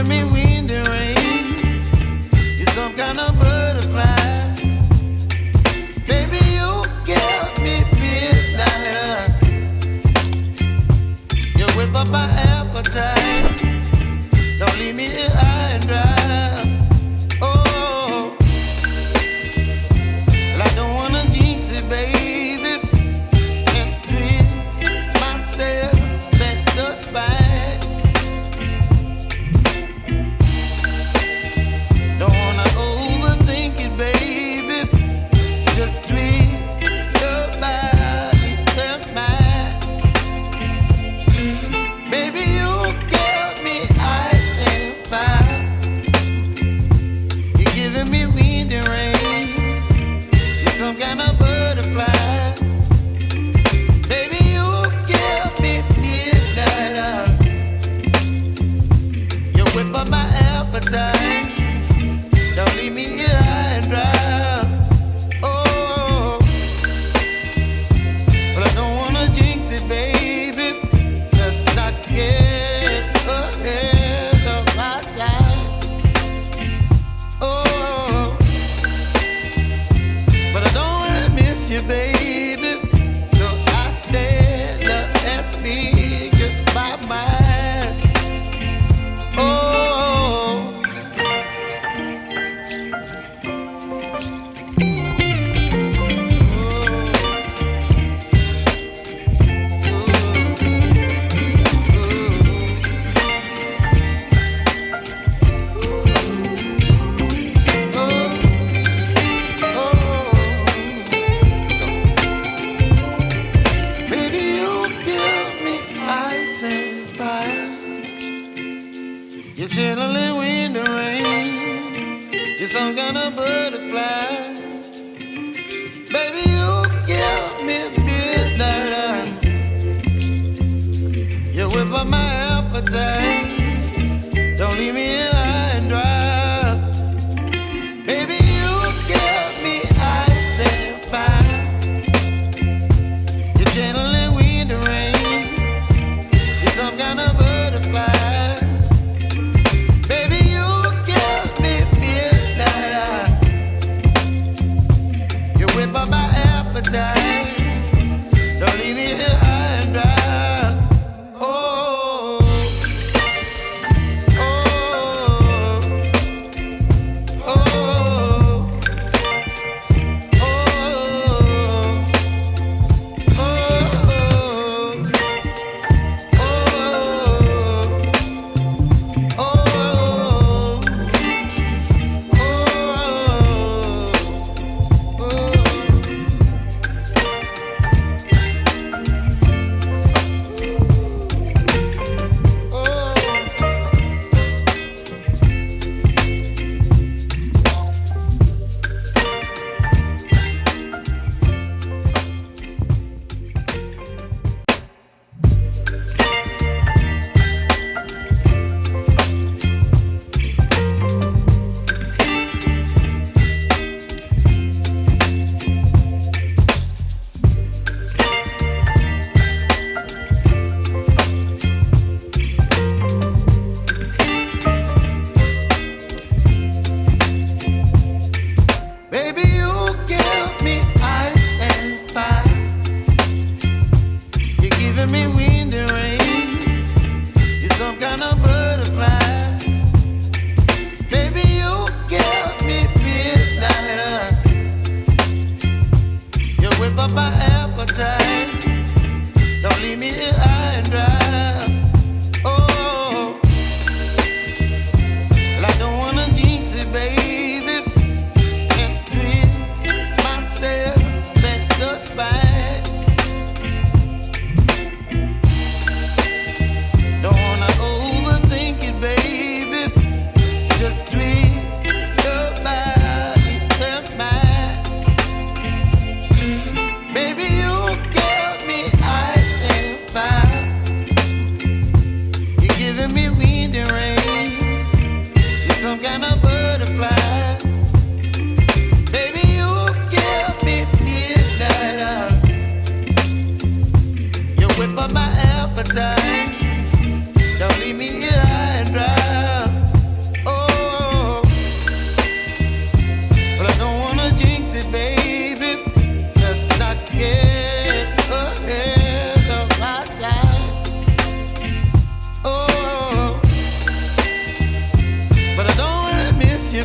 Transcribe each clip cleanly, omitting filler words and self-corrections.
giving me wind and rain. You're some kind of butterfly. Baby, you give me midnight. You whip up my appetite. Don't leave me here high and dry. Oh, well, I don't wanna jinx it, baby, and twist myself at the spine. Don't wanna overthink it, baby. It's just twist your body and mine. Baby, you give me ice and fire. You're giving me wind and rain. You're some kind of butterfly. Baby, you give me midnight. You whip up my appetite. Don't leave me here high and dry. Oh, but I don't wanna jinx it, baby. Let's not get ahead of my time. Oh, but I don't wanna miss you, baby. So I stand up and speak my mind. Oh. Baby, you give me ice and fire. You're chilling wind and rain. You're some kind of butterfly. Baby, you give me midnight. You whip up my appetite. Don't leave me here high and dry. Baby, you give me ice and fire. You're channeling wind and rain. You're some kind of butterfly. Baby, you give me midnight. You whip up my appetite. Don't leave me here high and dry. Oh,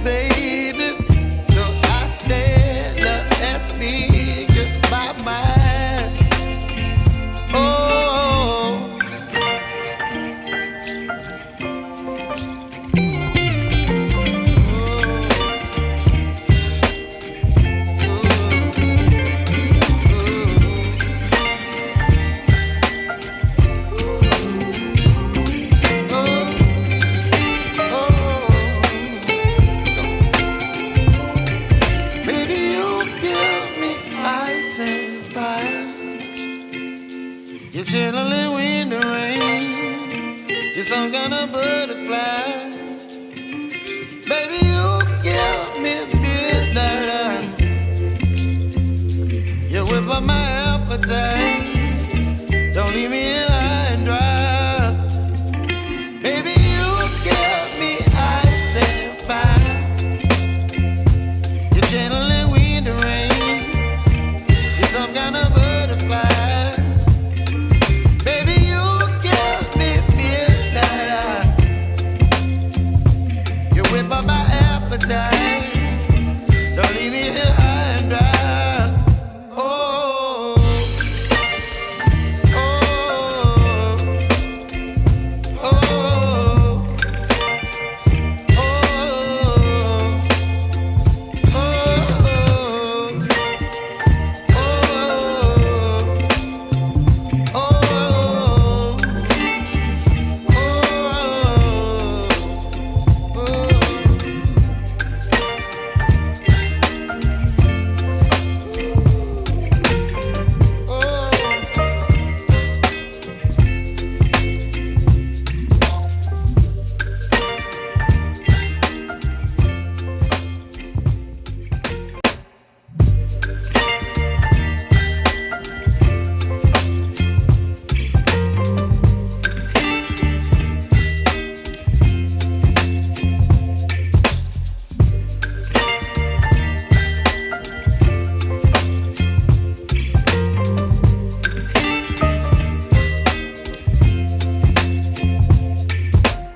baby. So I stand up and speak my mind. Oh, baby, you give me ice and fire. You're chilling when the rain. You're some kind of butterfly. Baby, you give me midnight. You whip up my appetite. Don't leave me here high and dry. Baby, you give me ice and fire. You're channeling wind and rain. You're some kind of butterfly. Baby, you give me midnight. You whip up my appetite. Don't leave me here high and dry. Oh, oh, oh, oh,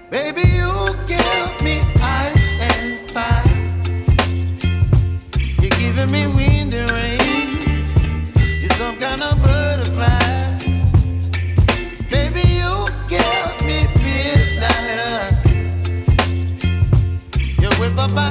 baby, you give me ice and fire. You're giving me wind and rain. You're some kind of butterfly. Baby, you give me midnight. You whip up my